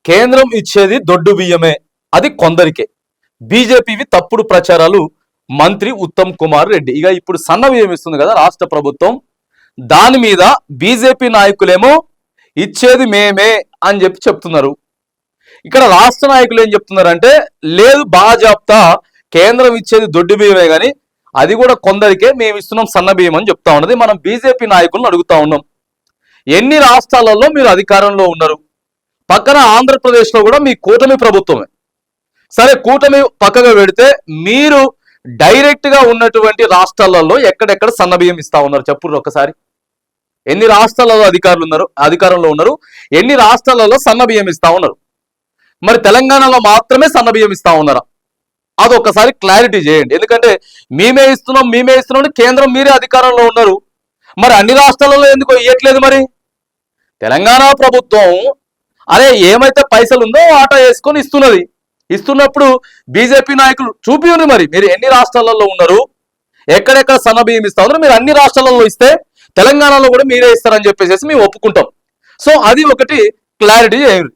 కేంద్రం ఇచ్చేది దొడ్డు బియ్యమే, అది కొందరికే. బీజేపీవి తప్పుడు ప్రచారాలు మంత్రి ఉత్తమ్ కుమార్ రెడ్డి. ఇక ఇప్పుడు సన్న బియ్యం ఇస్తుంది కదా రాష్ట్ర ప్రభుత్వం, దాని మీద బీజేపీ నాయకులేమో ఇచ్చేది మేమే అని చెప్తున్నారు. ఇక్కడ రాష్ట్ర నాయకులు ఏం చెప్తున్నారంటే, లేదు బాజాప్తా కేంద్రం ఇచ్చేది దొడ్డు బియ్యమే కానీ అది కూడా కొందరికే, మేము ఇస్తున్నాం సన్న బియ్యం అని చెప్తా ఉన్నది. మనం బీజేపీ నాయకులను అడుగుతా ఉన్నాం, ఎన్ని రాష్ట్రాలలో మీరు అధికారంలో ఉన్నారు? పక్కన ఆంధ్రప్రదేశ్లో కూడా మీ కూటమి ప్రభుత్వమే. సరే కూటమి పక్కగా పెడితే మీరు డైరెక్ట్ గా ఉన్నటువంటి రాష్ట్రాలలో ఎక్కడెక్కడ సన్నబియ్యం ఇస్తా ఉన్నారు చెప్పుర్రు ఒకసారి. ఎన్ని రాష్ట్రాలలో అధికారంలో ఉన్నారు, ఎన్ని రాష్ట్రాలలో సన్నబియ్యం ఇస్తా ఉన్నారు? మరి తెలంగాణలో మాత్రమే సన్నబియ్యం ఇస్తా ఉన్నారా? అదొకసారి క్లారిటీ చేయండి. ఎందుకంటే మేమే ఇస్తున్నాం కేంద్రం మీరే అధికారంలో ఉన్నారు, మరి అన్ని రాష్ట్రాలలో ఎందుకు ఇవ్వట్లేదు? మరి తెలంగాణ ప్రభుత్వం అరే ఏమైతే పైసలు ఉందో ఆటో వేసుకొని ఇస్తున్నప్పుడు బీజేపీ నాయకులు చూపియండి, మరి మీరు ఎన్ని రాష్ట్రాలలో ఉన్నారు, ఎక్కడెక్కడ సన్నబియ్యం ఇస్తా ఉన్నారు, మీరు అన్ని రాష్ట్రాలలో ఇస్తే తెలంగాణలో కూడా మీరే ఇస్తారని చెప్పేసి మేము ఒప్పుకుంటాం. సో అది ఒకటి క్లారిటీ చేయండి.